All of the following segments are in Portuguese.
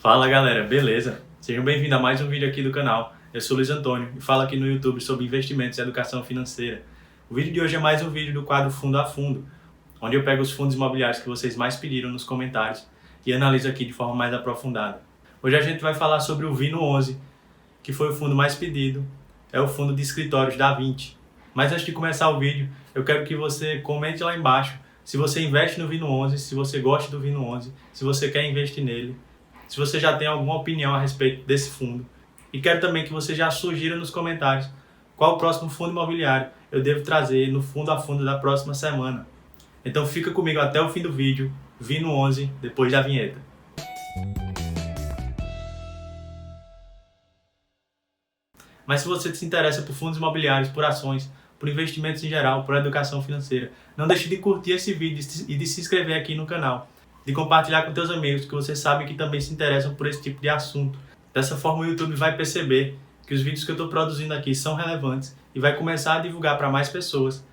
Fala galera, beleza? Sejam bem-vindos a mais um vídeo aqui do canal. Eu sou Luiz Antônio e falo aqui no YouTube sobre investimentos e educação financeira. O vídeo de hoje é mais um vídeo do quadro Fundo a Fundo, onde eu pego os fundos imobiliários que vocês mais pediram nos comentários e analiso aqui de forma mais aprofundada. Hoje a gente vai falar sobre o Vino 11, que foi o fundo mais pedido, é o fundo de escritórios da 20. Mas antes de começar o vídeo, eu quero que você comente lá embaixo se você investe no Vino 11, se você gosta do Vino 11, se você quer investir nele, se você já tem alguma opinião a respeito desse fundo. E quero também que você já sugira nos comentários qual o próximo fundo imobiliário eu devo trazer no Fundo a Fundo da próxima semana. Então fica comigo até o fim do vídeo, Vino 11, depois da vinheta. Mas se você se interessa por fundos imobiliários, por ações, por investimentos em geral, por educação financeira, não deixe de curtir esse vídeo e de se inscrever aqui no canal, de compartilhar com teus amigos que você sabe que também se interessam por esse tipo de assunto. Dessa forma o YouTube vai perceber que os vídeos que eu estou produzindo aqui são relevantes e vai começar a divulgar para mais pessoas.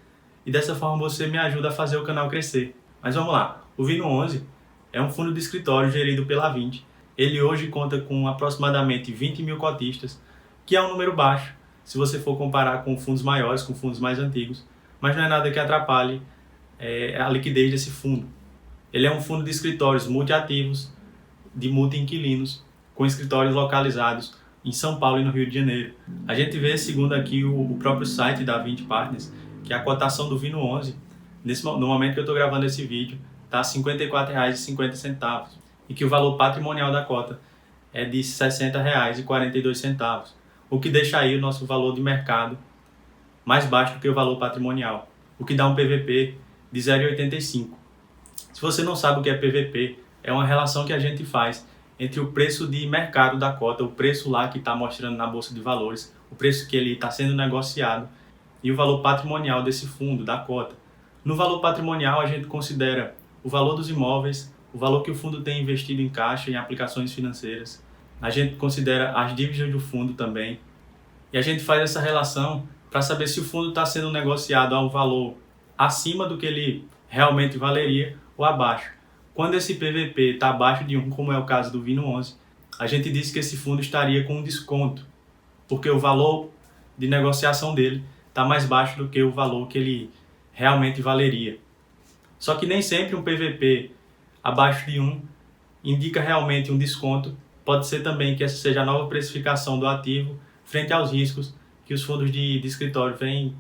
E dessa forma você me ajuda a fazer o canal crescer. Mas vamos lá, o Vino 11 é um fundo de escritório gerido pela 20. Ele hoje conta com aproximadamente 20 mil cotistas, que é um número baixo se você for comparar com fundos maiores, com fundos mais antigos, mas não é nada que atrapalhe a liquidez desse fundo. Ele é um fundo de escritórios multiativos, de multi-inquilinos, com escritórios localizados em São Paulo e no Rio de Janeiro. A gente vê, segundo aqui o próprio site da 20 Partners, que a cotação do Vino 11, no momento que eu estou gravando esse vídeo, está R$ 54,50, e que o valor patrimonial da cota é de R$ 60,42, o que deixa aí o nosso valor de mercado mais baixo do que o valor patrimonial, o que dá um PVP de 0,85. Se você não sabe o que é PVP, é uma relação que a gente faz entre o preço de mercado da cota, o preço lá que está mostrando na Bolsa de Valores, o preço que ele está sendo negociado, e o valor patrimonial desse fundo, da cota. No valor patrimonial, a gente considera o valor dos imóveis, o valor que o fundo tem investido em caixa, em aplicações financeiras. A gente considera as dívidas do fundo também. E a gente faz essa relação para saber se o fundo está sendo negociado a um valor acima do que ele realmente valeria ou abaixo. Quando esse PVP está abaixo de 1, como é o caso do Vino 11, a gente diz que esse fundo estaria com um desconto, porque o valor de negociação dele está mais baixo do que o valor que ele realmente valeria. Só que nem sempre um PVP abaixo de 1 indica realmente um desconto. Pode ser também que essa seja a nova precificação do ativo frente aos riscos que os fundos de escritório vêm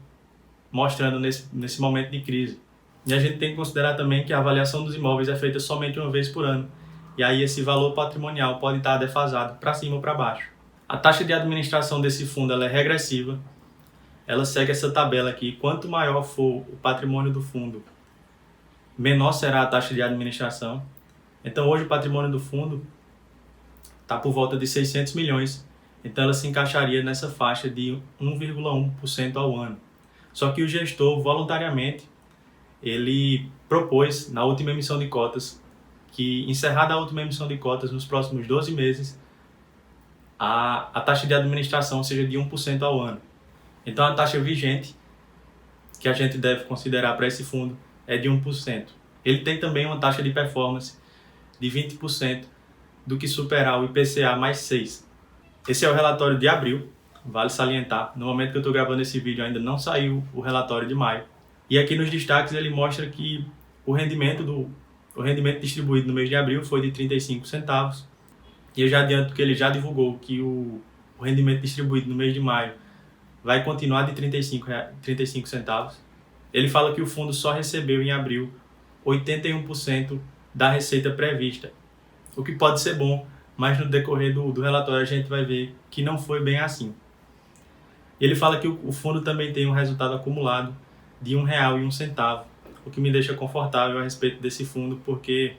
mostrando nesse momento de crise. E a gente tem que considerar também que a avaliação dos imóveis é feita somente uma vez por ano. E aí esse valor patrimonial pode estar defasado para cima ou para baixo. A taxa de administração desse fundo ela é regressiva. Ela segue essa tabela aqui. Quanto maior for o patrimônio do fundo, menor será a taxa de administração. Então hoje o patrimônio do fundo está por volta de 600 milhões. Então ela se encaixaria nessa faixa de 1,1% ao ano. Só que o gestor, voluntariamente, ele propôs, na última emissão de cotas, que, encerrada a última emissão de cotas, nos próximos 12 meses, a taxa de administração seja de 1% ao ano. Então, a taxa vigente, que a gente deve considerar para esse fundo, é de 1%. Ele tem também uma taxa de performance de 20% do que superar o IPCA mais 6. Esse é o relatório de abril, vale salientar. No momento que eu estou gravando esse vídeo, ainda não saiu o relatório de maio. E aqui nos destaques ele mostra que o rendimento distribuído no mês de abril foi de 35 centavos. E eu já adianto que ele já divulgou que o rendimento distribuído no mês de maio vai continuar de 35 centavos. Ele fala que o fundo só recebeu em abril 81% da receita prevista, o que pode ser bom, mas no decorrer do relatório a gente vai ver que não foi bem assim. Ele fala que o fundo também tem um resultado acumulado de R$ 1,01, o que me deixa confortável a respeito desse fundo, porque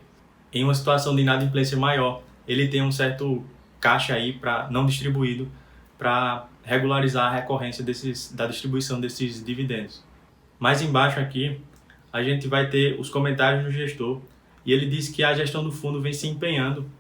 em uma situação de inadimplência maior, ele tem um certo caixa aí não distribuído para regularizar a recorrência da distribuição desses dividendos. Mais embaixo aqui, a gente vai ter os comentários do gestor, e ele diz que a gestão do fundo vem se empenhando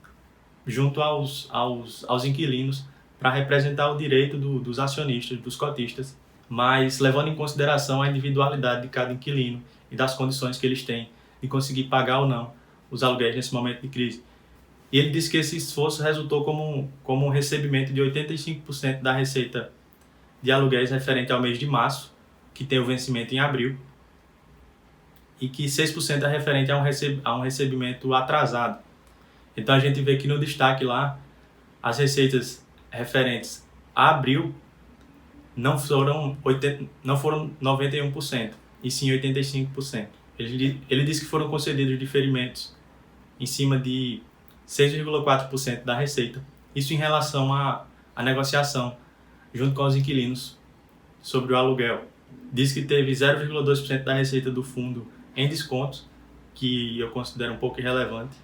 junto aos inquilinos para representar o direito dos acionistas, dos cotistas, mas levando em consideração a individualidade de cada inquilino e das condições que eles têm de conseguir pagar ou não os aluguéis nesse momento de crise. E ele disse que esse esforço resultou como um recebimento de 85% da receita de aluguéis referente ao mês de março, que tem o vencimento em abril, e que 6% é referente a um recebimento atrasado. Então a gente vê que no destaque lá, as receitas referentes a abril não foram 91%, e sim 85%. Ele disse que foram concedidos diferimentos em cima de 6,4% da receita. Isso em relação à negociação junto com os inquilinos sobre o aluguel. Diz que teve 0,2% da receita do fundo em descontos, que eu considero um pouco irrelevante,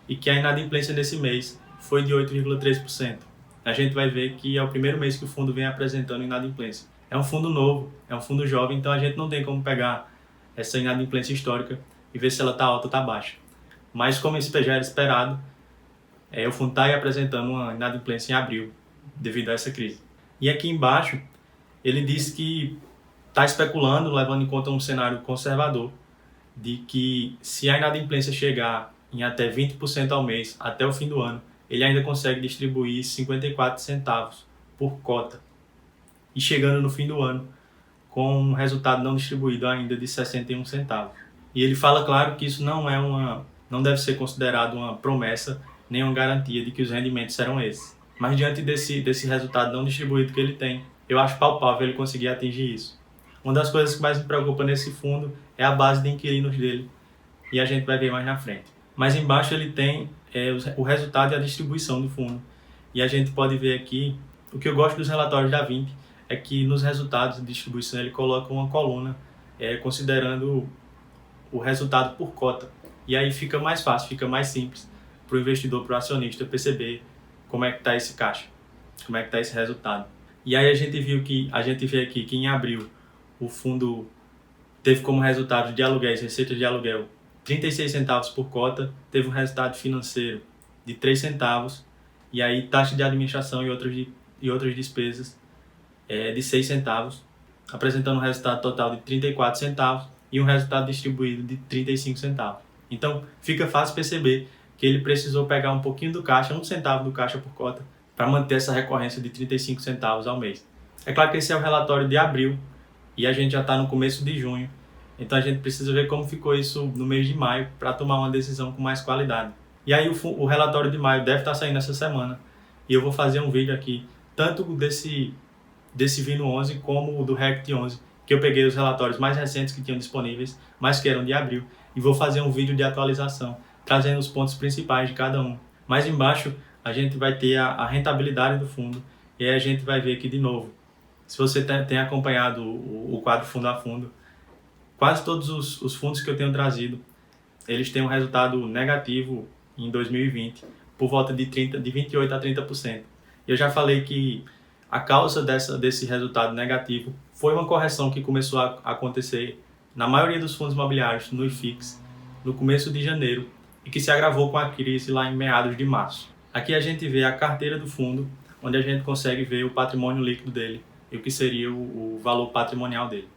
e que a inadimplência nesse mês foi de 8,3%. A gente vai ver que é o primeiro mês que o fundo vem apresentando inadimplência. É um fundo novo, é um fundo jovem, então a gente não tem como pegar essa inadimplência histórica e ver se ela está alta ou está baixa. Mas como esse já era esperado, o fundo está aí apresentando uma inadimplência em abril, devido a essa crise. E aqui embaixo, ele disse que está especulando, levando em conta um cenário conservador, de que se a inadimplência chegar em até 20% ao mês, até o fim do ano, ele ainda consegue distribuir 54 centavos por cota. E chegando no fim do ano, com um resultado não distribuído ainda de 61 centavos. E ele fala, claro, que isso não deve ser considerado uma promessa, nem uma garantia de que os rendimentos serão esses. Mas diante desse resultado não distribuído que ele tem, eu acho palpável ele conseguir atingir isso. Uma das coisas que mais me preocupa nesse fundo é a base de inquilinos dele, e a gente vai ver mais na frente. Mas embaixo ele tem o resultado e a distribuição do fundo. E a gente pode ver aqui, o que eu gosto dos relatórios da Vinci é que nos resultados de distribuição ele coloca uma coluna considerando o resultado por cota. E aí fica mais fácil, fica mais simples para o investidor, para o acionista perceber como é que está esse caixa, como é que está esse resultado. E aí a gente vê aqui que em abril o fundo teve como resultado de aluguéis, receitas de aluguel, 36 centavos por cota, teve um resultado financeiro de 3 centavos, e aí taxa de administração e outras despesas de 6 centavos, apresentando um resultado total de 34 centavos e um resultado distribuído de 35 centavos. Então fica fácil perceber que ele precisou pegar um pouquinho do caixa, 1 centavo do caixa por cota, para manter essa recorrência de 35 centavos ao mês. É claro que esse é o relatório de abril, e a gente já está no começo de junho, então a gente precisa ver como ficou isso no mês de maio para tomar uma decisão com mais qualidade. E aí o relatório de maio deve estar saindo essa semana, e eu vou fazer um vídeo aqui, tanto desse Vino 11 como o do Rect 11, que eu peguei os relatórios mais recentes que tinham disponíveis, mas que eram de abril, e vou fazer um vídeo de atualização, trazendo os pontos principais de cada um. Mais embaixo a gente vai ter a rentabilidade do fundo, e aí a gente vai ver aqui de novo. Se você tem acompanhado o quadro fundo a fundo, quase todos os fundos que eu tenho trazido, eles têm um resultado negativo em 2020, por volta de 28% a 30%. Eu já falei que a causa desse resultado negativo foi uma correção que começou a acontecer na maioria dos fundos imobiliários no IFIX, no começo de janeiro, e que se agravou com a crise lá em meados de março. Aqui a gente vê a carteira do fundo, onde a gente consegue ver o patrimônio líquido dele, e o que seria o valor patrimonial dele.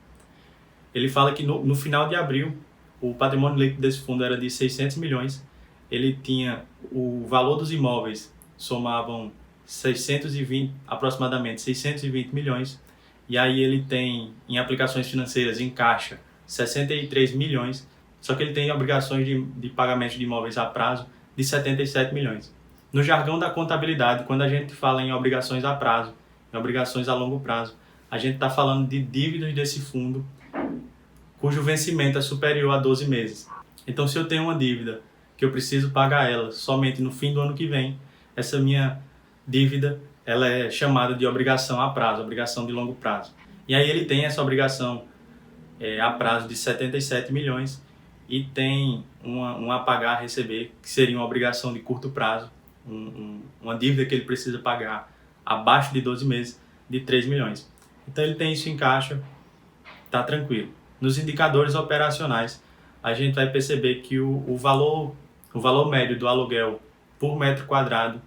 Ele fala que no final de abril, o patrimônio líquido desse fundo era de 600 milhões, ele tinha o valor dos imóveis, somavam aproximadamente 620 milhões, e aí ele tem em aplicações financeiras, em caixa, 63 milhões, só que ele tem obrigações de pagamento de imóveis a prazo de 77 milhões. No jargão da contabilidade, quando a gente fala em obrigações a prazo, em obrigações a longo prazo, a gente está falando de dívidas desse fundo cujo vencimento é superior a 12 meses. Então, se eu tenho uma dívida que eu preciso pagar ela somente no fim do ano que vem, essa minha dívida ela é chamada de obrigação a prazo, obrigação de longo prazo. E aí ele tem essa obrigação a prazo de 77 milhões e tem um a pagar, a receber, que seria uma obrigação de curto prazo, uma dívida que ele precisa pagar abaixo de 12 meses, de 3 milhões. Então ele tem isso em caixa, está tranquilo. Nos indicadores operacionais, a gente vai perceber que o valor médio do aluguel por metro quadrado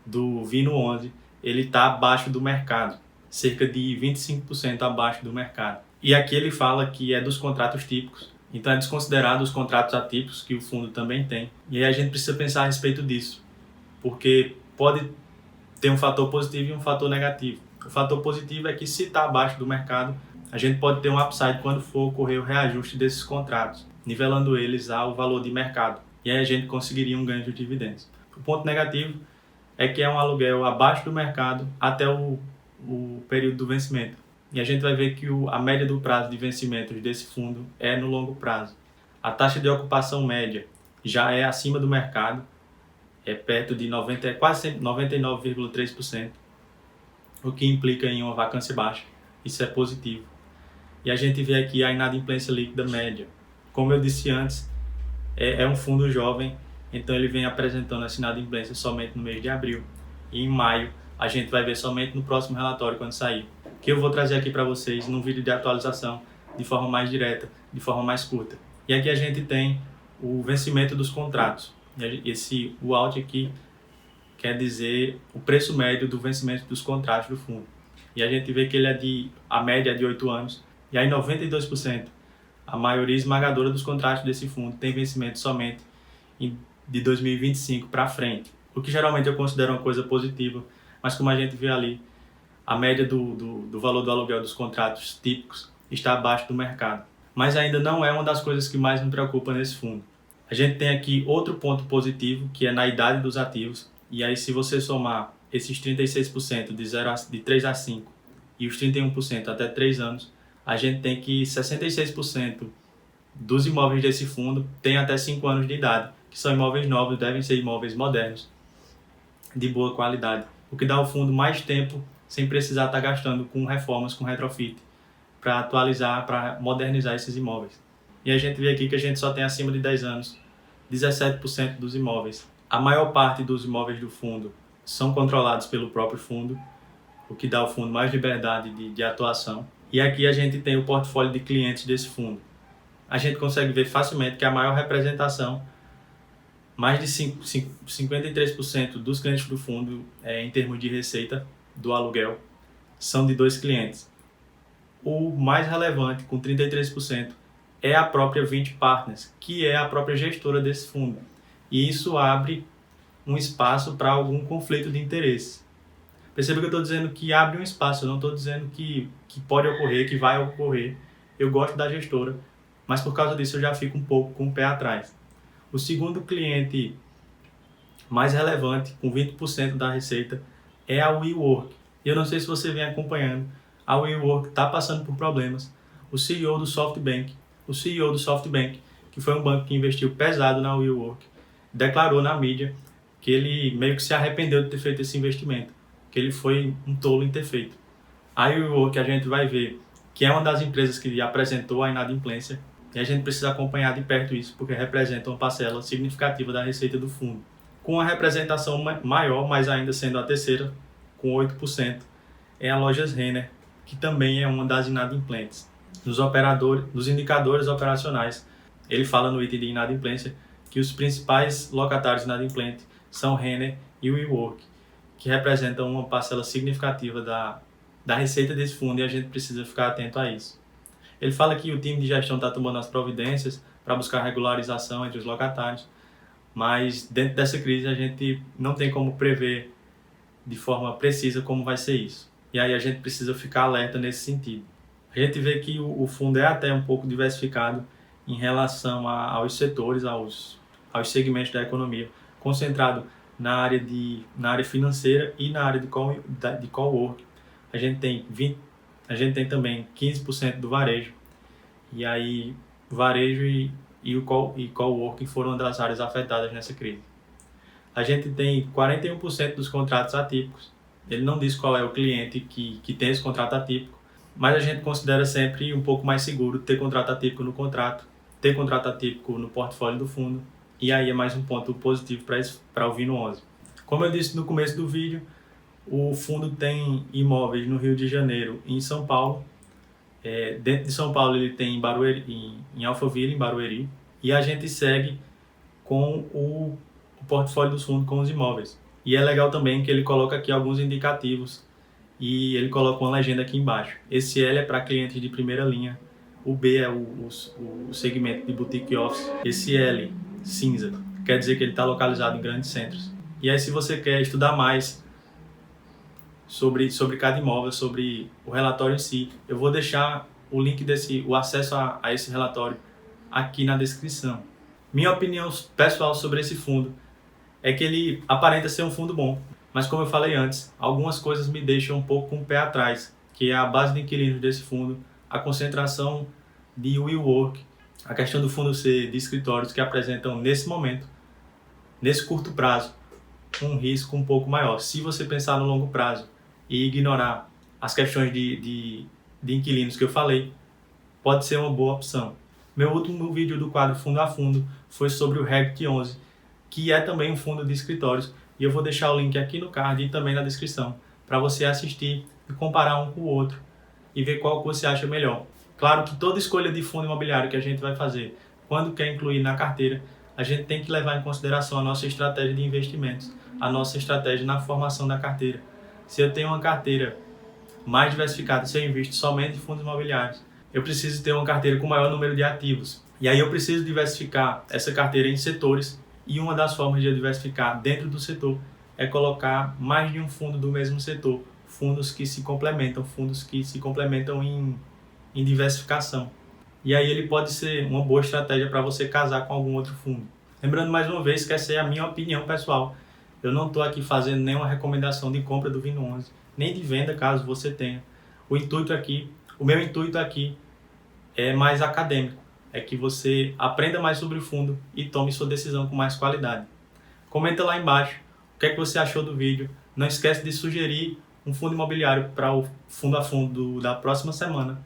do Vino 11, ele está abaixo do mercado, cerca de 25% abaixo do mercado. E aqui ele fala que é dos contratos típicos, então é desconsiderado os contratos atípicos que o fundo também tem. E aí a gente precisa pensar a respeito disso. porque pode ter um fator positivo e um fator negativo. O fator positivo é que se está abaixo do mercado, a gente pode ter um upside quando for ocorrer o reajuste desses contratos, nivelando eles ao valor de mercado. E aí a gente conseguiria um ganho de dividendos. O ponto negativo é que é um aluguel abaixo do mercado até o período do vencimento. E a gente vai ver que a média do prazo de vencimentos desse fundo é no longo prazo. A taxa de ocupação média já é acima do mercado, é perto de quase 99,3%, o que implica em uma vacância baixa. Isso é positivo. E a gente vê aqui a inadimplência líquida média. Como eu disse antes, é um fundo jovem, então ele vem apresentando essa inadimplência somente no mês de abril. E em maio a gente vai ver somente no próximo relatório quando sair, que eu vou trazer aqui para vocês num vídeo de atualização de forma mais direta, de forma mais curta. E aqui a gente tem o vencimento dos contratos. O out aqui quer dizer o preço médio do vencimento dos contratos do fundo. E a gente vê que a média é de 8 anos, e aí 92%, a maioria esmagadora dos contratos desse fundo tem vencimento somente de 2025 para frente, o que geralmente eu considero uma coisa positiva, mas como a gente vê ali, a média do valor do aluguel dos contratos típicos está abaixo do mercado. Mas ainda não é uma das coisas que mais me preocupa nesse fundo. A gente tem aqui outro ponto positivo, que é na idade dos ativos, e aí se você somar esses 36% de 3 a 5 e os 31% até 3 anos, a gente tem que 66% dos imóveis desse fundo têm até 5 anos de idade, que são imóveis novos, devem ser imóveis modernos, de boa qualidade, o que dá ao fundo mais tempo sem precisar estar gastando com reformas, com retrofit, para atualizar, para modernizar esses imóveis. E a gente vê aqui que a gente só tem acima de 10 anos 17% dos imóveis. A maior parte dos imóveis do fundo são controlados pelo próprio fundo, o que dá ao fundo mais liberdade de atuação. E aqui a gente tem o portfólio de clientes desse fundo. A gente consegue ver facilmente que a maior representação, mais de 53% dos clientes do fundo, em termos de receita do aluguel, são de 2 clientes. O mais relevante, com 33%, é a própria Vinci Partners, que é a própria gestora desse fundo. E isso abre um espaço para algum conflito de interesse. Perceba que eu estou dizendo que abre um espaço, eu não estou dizendo que pode ocorrer, que vai ocorrer. Eu gosto da gestora, mas por causa disso eu já fico um pouco com o pé atrás. O segundo cliente mais relevante, com 20% da receita, é a WeWork. E eu não sei se você vem acompanhando, a WeWork está passando por problemas. O CEO do SoftBank, que foi um banco que investiu pesado na WeWork, declarou na mídia que ele meio que se arrependeu de ter feito esse investimento, que ele foi um tolo em ter feito. A WeWork a gente vai ver que é uma das empresas que apresentou a inadimplência, e a gente precisa acompanhar de perto isso, porque representa uma parcela significativa da receita do fundo. Com a representação maior, mas ainda sendo a terceira, com 8%, é a Lojas Renner, que também é uma das inadimplentes. Nos indicadores operacionais, ele fala no item de inadimplência que os principais locatários inadimplentes são Renner e WeWork, que representam uma parcela significativa da receita desse fundo, e a gente precisa ficar atento a isso. Ele fala que o time de gestão está tomando as providências para buscar regularização entre os locatários, mas dentro dessa crise a gente não tem como prever de forma precisa como vai ser isso. E aí a gente precisa ficar alerta nesse sentido. A gente vê que o fundo é até um pouco diversificado em relação aos setores, aos segmentos da economia, concentrado na área financeira e na área de coworking. A gente tem também 15% do varejo, e aí varejo e coworking foram uma das áreas afetadas nessa crise. A gente tem 41% dos contratos atípicos. Ele não diz qual é o cliente que tem esse contrato atípico, mas a gente considera sempre um pouco mais seguro ter contrato atípico no contrato, ter contrato atípico no portfólio do fundo, e aí é mais um ponto positivo para o Vino 11. Como eu disse no começo do vídeo, o fundo tem imóveis no Rio de Janeiro e em São Paulo. Dentro de São Paulo ele tem em Alphaville, em Barueri, e a gente segue com o portfólio do fundo com os imóveis. E é legal também que ele coloca aqui alguns indicativos e ele coloca uma legenda aqui embaixo. Esse L é para clientes de primeira linha, o B é o segmento de boutique office, esse L cinza quer dizer que ele está localizado em grandes centros. E aí, se você quer estudar mais sobre cada imóvel, sobre o relatório em si, eu vou deixar o link o acesso a esse relatório aqui na descrição. Minha opinião pessoal sobre esse fundo é que ele aparenta ser um fundo bom, mas como eu falei antes, algumas coisas me deixam um pouco com o pé atrás, que é a base de inquilinos desse fundo, a concentração de WeWork, a questão do fundo ser de escritórios que apresentam nesse momento, nesse curto prazo, um risco um pouco maior. Se você pensar no longo prazo e ignorar as questões de inquilinos que eu falei, pode ser uma boa opção. Meu último vídeo do quadro Fundo a Fundo foi sobre o Regt 11, que é também um fundo de escritórios, e eu vou deixar o link aqui no card e também na descrição, para você assistir e comparar um com o outro e ver qual que você acha melhor. Claro que toda escolha de fundo imobiliário que a gente vai fazer, quando quer incluir na carteira, a gente tem que levar em consideração a nossa estratégia de investimentos, a nossa estratégia na formação da carteira. Se eu tenho uma carteira mais diversificada, se eu invisto somente em fundos imobiliários, eu preciso ter uma carteira com maior número de ativos. E aí eu preciso diversificar essa carteira em setores, e uma das formas de diversificar dentro do setor é colocar mais de um fundo do mesmo setor, fundos que se complementam em diversificação. E aí ele pode ser uma boa estratégia para você casar com algum outro fundo. Lembrando mais uma vez que essa é a minha opinião pessoal. Eu não estou aqui fazendo nenhuma recomendação de compra do Vino 11, nem de venda caso você tenha. O meu intuito aqui é mais acadêmico, é que você aprenda mais sobre o fundo e tome sua decisão com mais qualidade. Comenta lá embaixo o que é que você achou do vídeo. Não esquece de sugerir um fundo imobiliário para o Fundo a Fundo da próxima semana.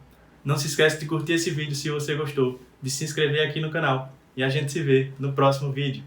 Não se esquece de curtir esse vídeo se você gostou, de se inscrever aqui no canal e a gente se vê no próximo vídeo.